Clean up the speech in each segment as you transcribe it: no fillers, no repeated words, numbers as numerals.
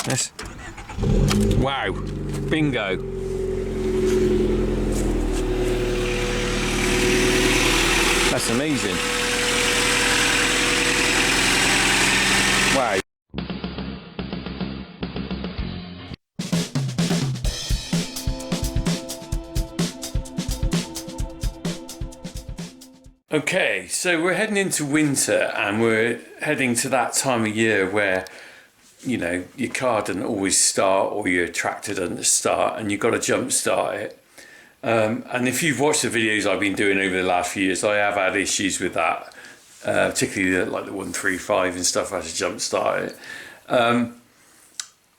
Yes. Wow. Bingo. That's amazing. Wow. Okay, so we're heading into winter and we're heading to that time of year where, you know, your car doesn't always start or your tractor doesn't start and you've got to jump start it. And if you've watched the videos I've been doing over the last few years, I have had issues with that, particularly like the 135 and stuff. I had to jump start it. And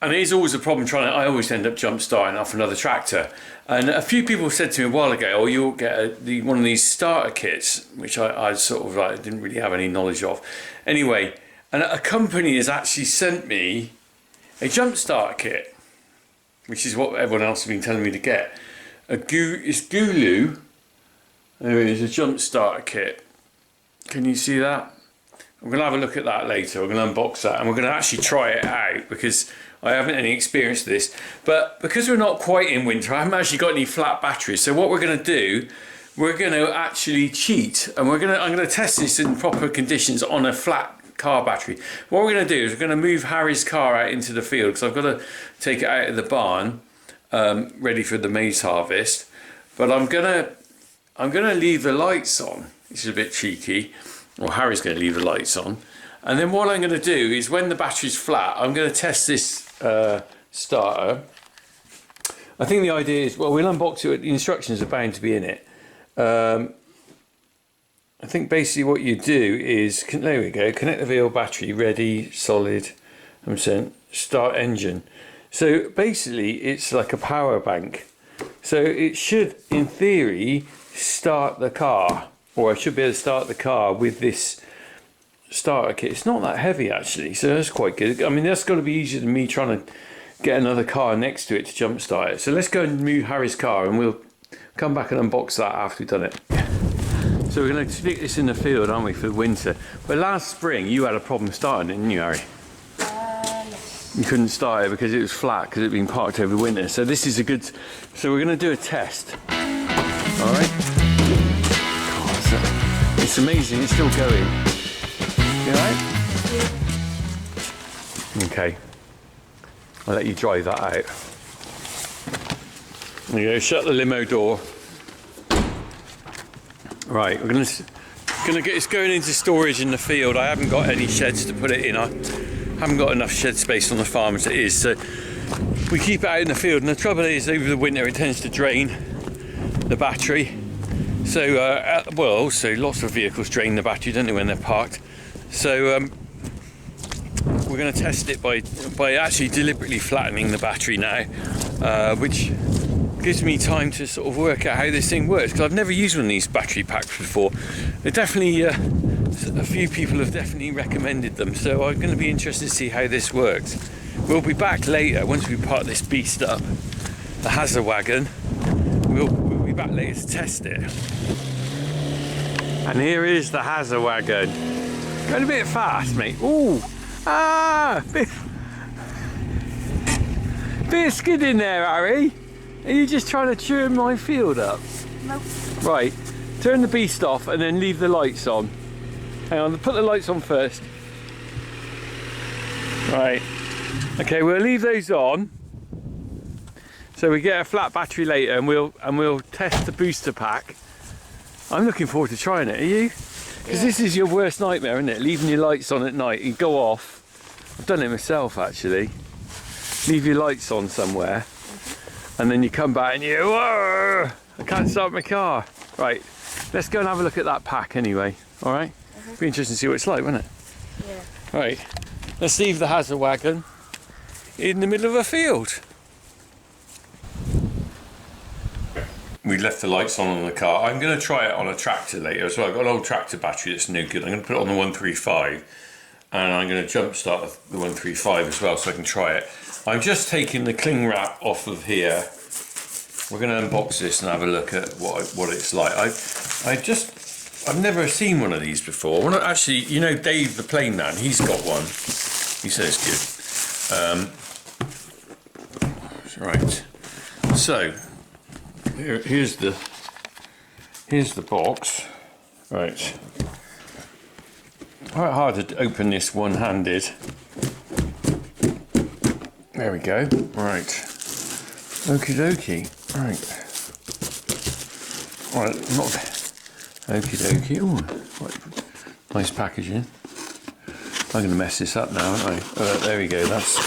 it is always a problem I always end up jump starting off another tractor. And a few people said to me a while ago, oh, you'll get one of these starter kits, which I sort of like didn't really have any knowledge of. Anyway, and a company has actually sent me a jump starter kit, which is what everyone else has been telling me to get. It's GOOLOO. There it is, a jump starter kit. Can you see that? I'm going to have a look at that later. We're going to unbox that and we're going to actually try it out because I haven't any experience with this. But because we're not quite in winter, I haven't actually got any flat batteries. So what we're going to do, we're going to actually cheat and I'm going to test this in proper conditions on a flat car battery. What we're going to do is we're going to move Harry's car out into the field because I've got to take it out of the barn, ready for the maize harvest. But I'm going to leave the lights on. This is a bit cheeky. Well, Harry's going to leave the lights on. And then what I'm going to do is when the battery's flat, I'm going to test this starter. I think the idea is, well, we'll unbox it. The instructions are bound to be in it. I think basically what you do is, there we go, connect the vehicle battery, ready, solid, 100%, start engine. So basically it's like a power bank. So it should, in theory, start the car. Or I should be able to start the car with this starter kit. It's not that heavy actually, so that's quite good. I mean, that's got to be easier than me trying to get another car next to it to jump start it. So let's go and move Harry's car and we'll come back and unbox that after we've done it. So we're going to stick this in the field, aren't we, for the winter. But last spring you had a problem starting it, didn't you, Harry? Yes. You couldn't start it because it was flat because it had been parked over winter. So this is a good, so we're going to do a test. All right. It's amazing, it's still going. You alright? Yeah. Okay. I'll let you drive that out. There you go, shut the limo door. Right, we're gonna get this going into storage in the field. I haven't got any sheds to put it in. I haven't got enough shed space on the farm as it is, so we keep it out in the field. And the trouble is, over the winter it tends to drain the battery. So, well, also lots of vehicles drain the battery, don't they, when they're parked. So we're going to test it by actually deliberately flattening the battery now, which gives me time to sort of work out how this thing works, because I've never used one of these battery packs before. They're definitely, a few people have definitely recommended them, so I'm going to be interested to see how this works. We'll be back later, once we park this beast up, the Hazard wagon, we'll be back later to test it. And here is the Hazard wagon. Going a bit fast, mate. Ooh! Ah! Bit of skid in there, Harry. Are you just trying to churn my field up? Nope. Right, turn the beast off and then leave the lights on. Hang on, put the lights on first. Right. Okay, we'll leave those on. So we get a flat battery later and we'll test the booster pack. I'm looking forward to trying it, are you? Because this is your worst nightmare, isn't it? Leaving your lights on at night, you go off. I've done it myself actually. Leave your lights on somewhere and then you come back and you, whoa, I can't start my car. Right, let's go and have a look at that pack anyway, all right? Be interesting to see what it's like, won't it? Yeah. Right, let's leave the Hazard wagon in the middle of a field. We left the lights on the car. I'm going to try it on a tractor later as well. I've got an old tractor battery that's no good. I'm going to put it on the 135 and I'm going to jump start the 135 as well so I can try it. I'm just taking the cling wrap off of here. We're going to unbox this and have a look at what it's like. I've never seen one of these before. Well, actually, you know, Dave the plane man, he's got one. He says it's good. Right. So here's the box. Right. Quite hard to open this one-handed. There we go. Right. Okie dokie. Right. Right. Not. Okie dokie. Oh, nice packaging. I'm going to mess this up now, aren't I? There we go. That's.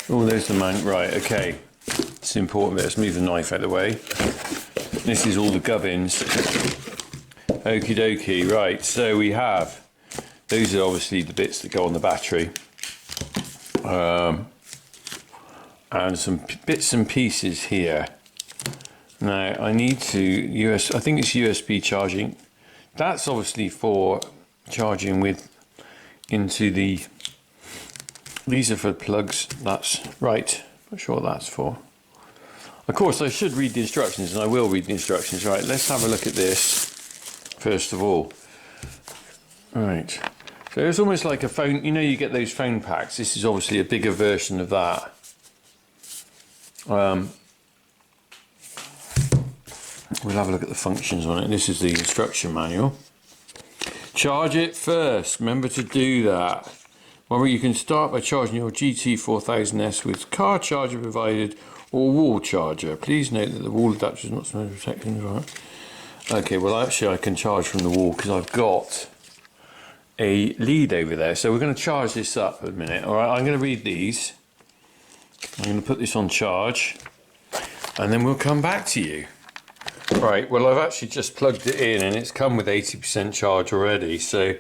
Oh, there's the man. Right. Okay. It's important. Let's move the knife out of the way. This is all the gubbins. Okie dokie. Right. So we have. Those are obviously the bits that go on the battery. And some bits and pieces here. Now I need to I think it's USB charging. That's obviously for charging with into the. These are for plugs. That's right. Not sure what that's for. Of course, I should read the instructions, and I will read the instructions. Right. Let's have a look at this first of all. Right. So it's almost like a phone. You know, you get those phone packs. This is obviously a bigger version of that. We'll have a look at the functions on it. This is the instruction manual. Charge it first. Remember to do that. Well, you can start by charging your GT4000S with car charger provided or wall charger. Please note that the wall adapter is not supposed to protect things. Right. Okay, well actually I can charge from the wall because I've got a lead over there. So we're going to charge this up a minute. All right, I'm going to read these. I'm going to put this on charge and then we'll come back to you. Right, well I've actually just plugged it in and it's come with 80% charge already. So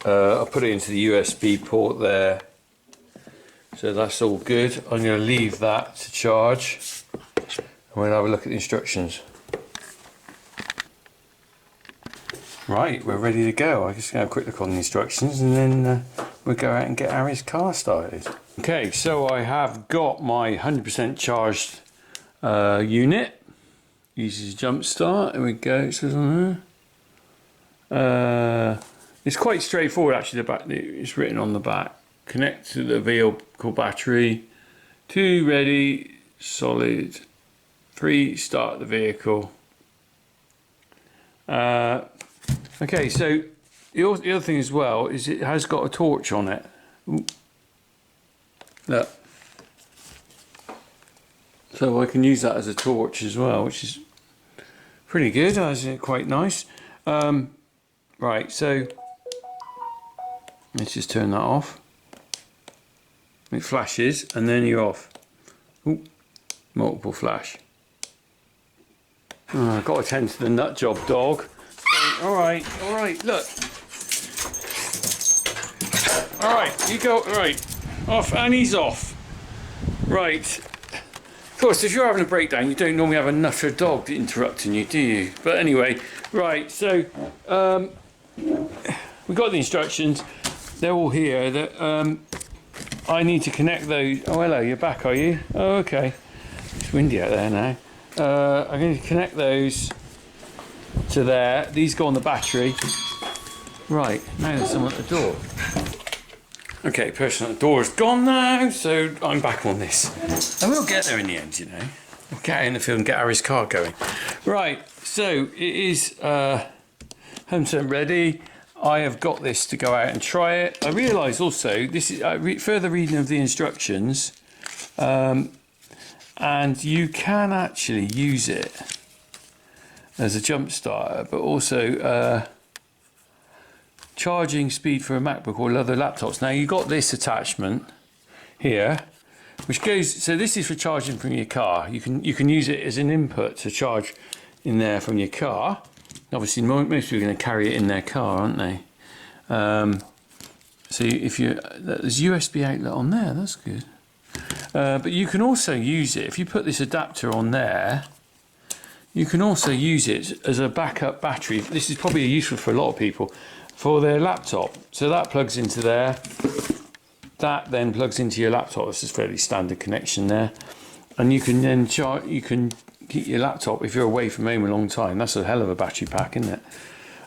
I'll put it into the USB port there. So that's all good. I'm going to leave that to charge and we'll have a look at the instructions. Right, we're ready to go. I'm just going to have a quick look on the instructions and then we'll go out and get Ari's car started. Okay, so I have got my 100% charged unit. Uses jumpstart. There we go. It says on there. It's quite straightforward actually. The back, it's written on the back. Connect to the vehicle battery. 2 ready, solid. 3 start the vehicle. Okay, so the other thing as well is it has got a torch on it. Ooh. Look. So I can use that as a torch as well, which is pretty good. That's quite nice. Right, so let's just turn that off. It flashes and then you're off. Ooh, multiple flash. Oh, I've got to tend to the nut job, dog. All right, look. All right, you go, right, off, and he's off. Right. Of course, if you're having a breakdown, you don't normally have a nutter dog interrupting you, do you? But anyway, right, so we've got the instructions. They're all here. That I need to connect those. Oh, hello, you're back, are you? Oh, okay. It's windy out there now. I'm going to connect those to there. These go on the battery. Right, now there's someone at the door. Okay, person at the door is gone now, so I'm back on this. And we'll get there in the end, you know. We'll get out in the field and get Ari's car going. Right, so it is 100% ready. I have got this to go out and try it. I realise also, this is further reading of the instructions, and you can actually use it as a jump starter, but also charging speed for a MacBook or other laptops. Now you've got this attachment here, which goes, so this is for charging from your car. You can use it as an input to charge in there from your car. Obviously most people are going to carry it in their car, aren't they? So if there's USB outlet on there, that's good. But you can also use it, if you put this adapter on there, you can also use it as a backup battery. This is probably useful for a lot of people, for their laptop. So that plugs into there, that then plugs into your laptop. This is fairly standard connection there. And you can then charge, you can keep your laptop, if you're away from home a long time, that's a hell of a battery pack, isn't it?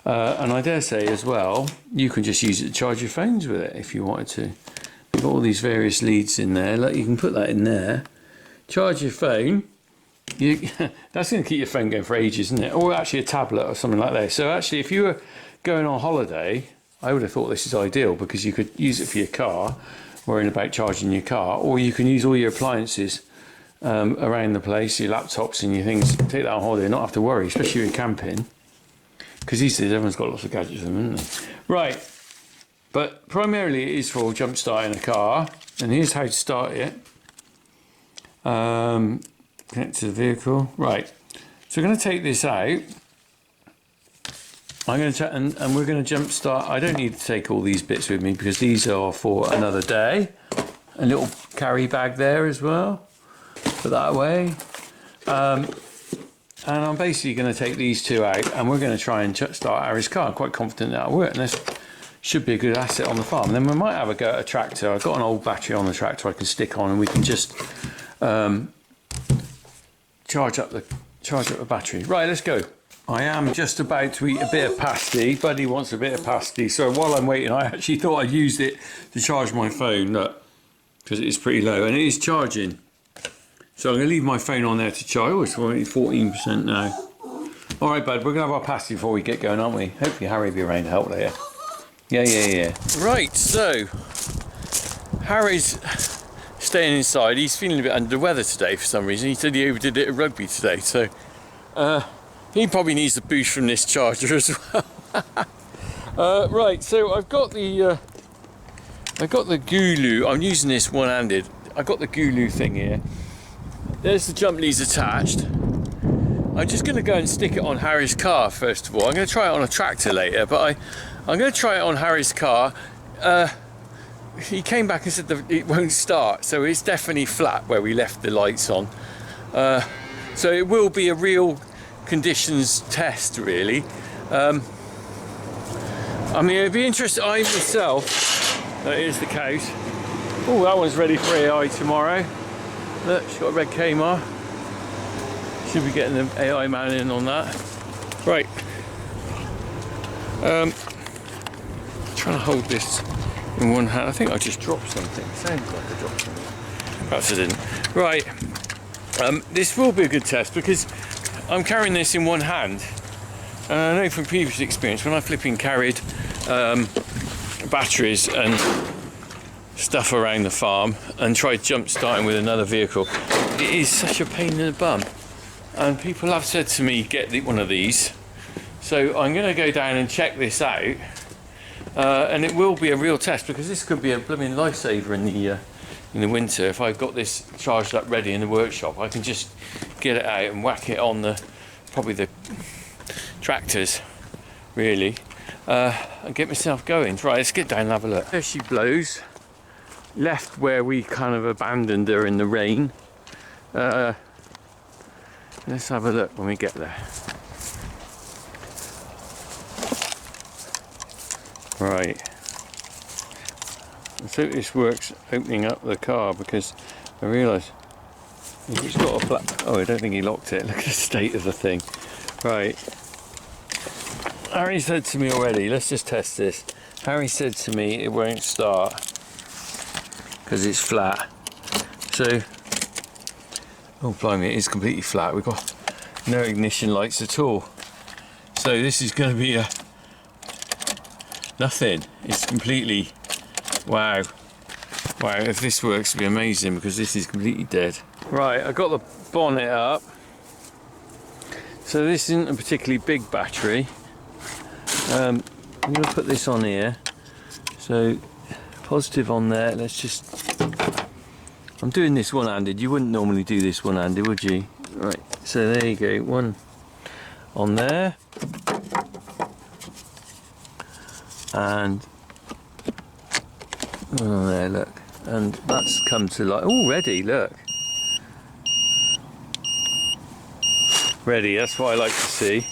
And I dare say as well, you can just use it to charge your phones with it if you wanted to. You've got all these various leads in there. Like, you can put that in there, charge your phone. That's going to keep your phone going for ages, isn't it? Or actually a tablet or something like that. So actually, if you were going on holiday, I would have thought this is ideal because you could use it for your car, worrying about charging your car, or you can use all your appliances around the place, your laptops and your things. Take that on holiday and not have to worry, especially when you're camping. Because these days everyone's got lots of gadgets in them, haven't they? Right, but primarily it is for jump starting a car, and here's how to start it. Connect to the vehicle. Right, so we're going to take this out. I'm going to and we're going to jump start. I don't need to take all these bits with me because these are for another day. A little carry bag there as well. Put that away. And I'm basically going to take these two out and we're going to try and start Harry's car. I'm quite confident that'll work, and this should be a good asset on the farm. And then we might have a go at a tractor. I've got an old battery on the tractor I can stick on, and we can just charge up the battery. Right, let's go. I am just about to eat a bit of pasty. Buddy wants a bit of pasty, so while I'm waiting, I actually thought I'd used it to charge my phone, look, because it is pretty low, and it is charging. So I'm going to leave my phone on there to charge. Oh, it's only 14% now. All right, bud, we're going to have our pasty before we get going, aren't we? Hopefully Harry will be around to help later. Yeah. Right, so Harry's staying inside. He's feeling a bit under the weather today for some reason. He said he overdid it at rugby today, so he probably needs a boost from this charger as well. Right, so I've got the GOOLOO. I'm using this one-handed. I've got the GOOLOO thing here. There's the jump leads attached. I'm just going to go and stick it on Harry's car first of all. I'm going to try it on a tractor later, but I'm going to try it on Harry's car. He came back and said that it won't start, so it's definitely flat where we left the lights on. So it will be a real conditions test, really. I mean, it'd be interesting. I myself, here's the cows. Oh, that one's ready for AI tomorrow. Look, she's got a red Kmart. Should be getting the AI man in on that. Right. Trying to hold this in one hand. I think I just dropped something. Sounds like I dropped something. Perhaps I didn't. Right. This will be a good test because I'm carrying this in one hand. And I know from previous experience when I flipping carried batteries and stuff around the farm and tried jump starting with another vehicle, it is such a pain in the bum. And people have said to me, get one of these. So I'm going to go down and check this out. And it will be a real test because this could be a blooming lifesaver in the winter. If I've got this charged up ready in the workshop, I can just get it out and whack it on probably the tractors, really, and get myself going. Right, let's get down and have a look. There she blows. Left where we kind of abandoned her in the rain. Let's have a look when we get there. Right. Let's hope this works opening up the car because I realise it's got a flat. Oh, I don't think he locked it. Look at the state of the thing. Right. Harry said to me already, let's just test this. Harry said to me it won't start because it's flat. So, oh blimey, it is completely flat. We've got no ignition lights at all. So this is going to be nothing. It's completely, wow. If this works, it'll be amazing because this is completely dead. Right, I got the bonnet up. So this isn't a particularly big battery. I'm going to put this on here. So positive on there. Let's just, I'm doing this one-handed. You wouldn't normally do this one-handed, would you? Right, so there you go, one on there. And one on there, look. And that's come to light already, look. Ready, that's what I like to see.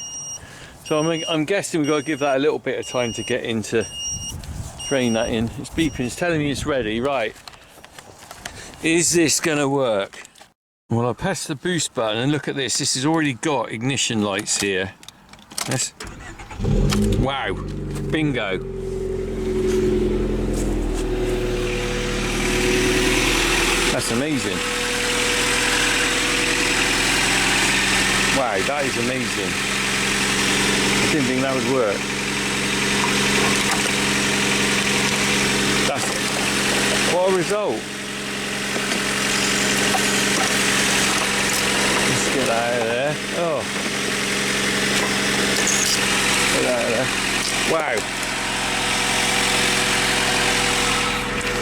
So I'm guessing we've got to give that a little bit of time to get into throwing that in. It's beeping, it's telling me it's ready. Right, is this gonna work? Well, I press the boost button and look at this. This has already got ignition lights here. Yes. Wow, bingo. That's amazing. Wow, that is amazing. I didn't think that would work. That's what a result. Let's get that out of there. Oh. Get that out of there. Wow.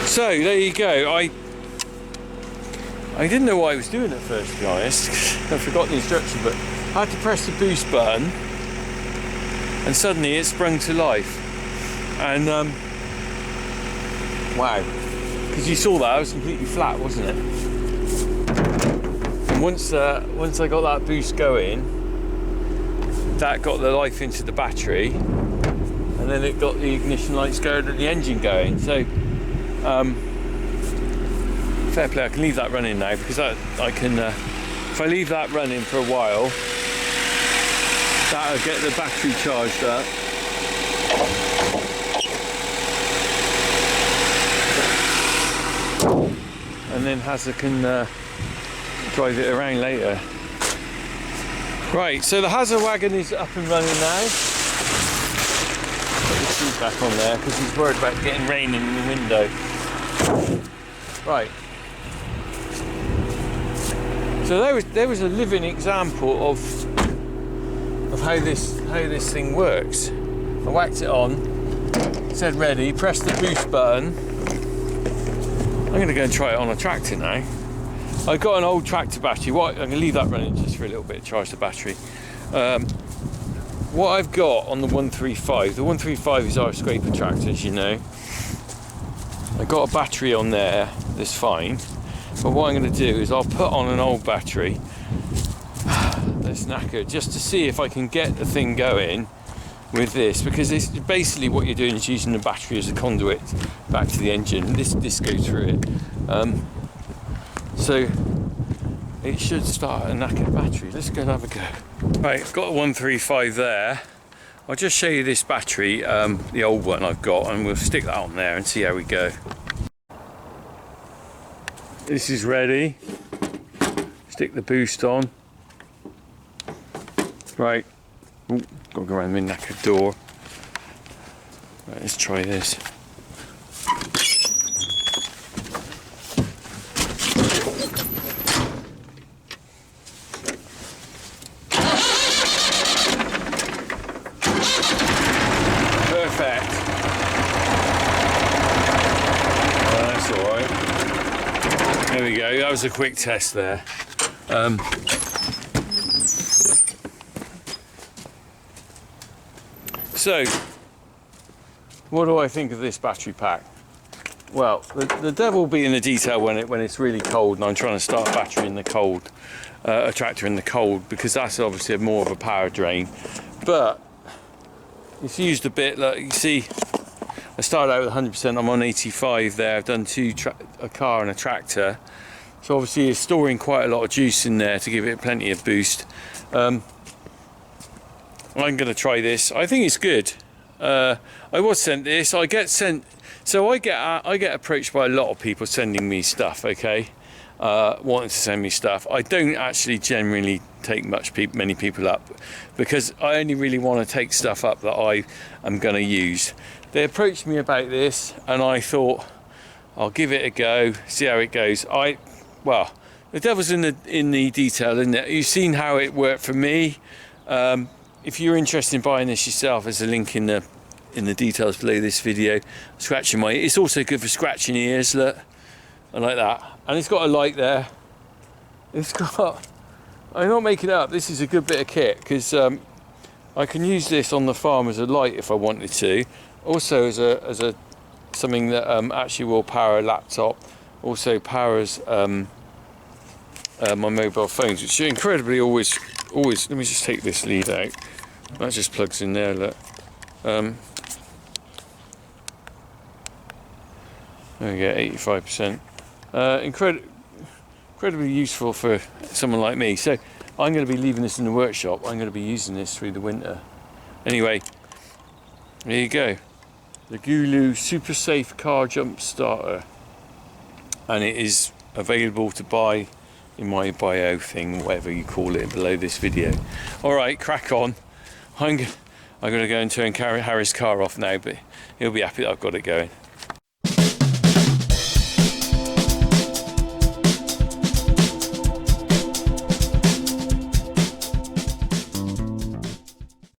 So there you go. I didn't know what I was doing at first, to be honest. I forgot the instruction, but I had to press the boost button, and suddenly it sprung to life. And wow, because you saw that it was completely flat, wasn't it? And once I got that boost going, that got the life into the battery, and then it got the ignition lights going and the engine going. So fair play. I can leave that running now, because I can if I leave that running for a while, that'll get the battery charged up. And then Hazza can drive it around later. Right, so the Hazza wagon is up and running now. Put the seat back on there because he's worried about getting rain in the window. Right. So there was a living example of how this thing works. I whacked it on, said ready, pressed the boost button. I'm going to go and try it on a tractor now. I've got an old tractor battery. I'm going to leave that running just for a little bit, charge the battery. What I've got on the 135, the 135 is our scraper tractor, as you know. I've got a battery on there that's fine, but what I'm going to do is I'll put on an old battery that's knackered, just to see if I can get the thing going with this, because it's basically what you're doing is using the battery as a conduit back to the engine. This goes through it, so it should start a knackered battery. Let's go and have a go. Right, got a 135 there. I'll just show you this battery, the old one I've got, and we'll stick that on there and see how we go. This is ready. Stick the boost on. Right. Ooh, gotta go around the knackered door. Right, let's try this. Perfect. Oh, that's alright. There we go, that was a quick test there. So, what do I think of this battery pack? Well, the devil will be in the detail when it's really cold and I'm trying to start a battery in the cold, a tractor in the cold, because that's obviously more of a power drain. But it's used a bit. Like you see, I started out with 100%. I'm on 85 there. I've done a car and a tractor, so obviously it's storing quite a lot of juice in there to give it plenty of boost. I'm going to try this. I think it's good. I was sent this. I get approached by a lot of people sending me stuff. Okay, wanting to send me stuff. I don't actually generally take many people up, because I only really want to take stuff up that I am going to use. They approached me about this, and I thought I'll give it a go, see how it goes. Well, the devil's in the detail, isn't it? You've seen how it worked for me. If you're interested in buying this yourself, there's a link in the details below this video. Scratching my, it's also good for scratching ears. Look, I like that, and it's got a light there. It's got. I'm not making it up. This is a good bit of kit, because I can use this on the farm as a light if I wanted to. Also as a something that actually will power a laptop. Also powers my mobile phones, which are incredibly always. Let me just take this lead out. That just plugs in there, look. There we go, 85%. Incredibly useful for someone like me. So I'm going to be leaving this in the workshop. I'm going to be using this through the winter. Anyway, there you go. The GOOLOO Super Safe Car Jump Starter. And it is available to buy in my bio thing, whatever you call it, below this video. All right, crack on. I'm going to go and turn Harry's car off now, but he'll be happy that I've got it going.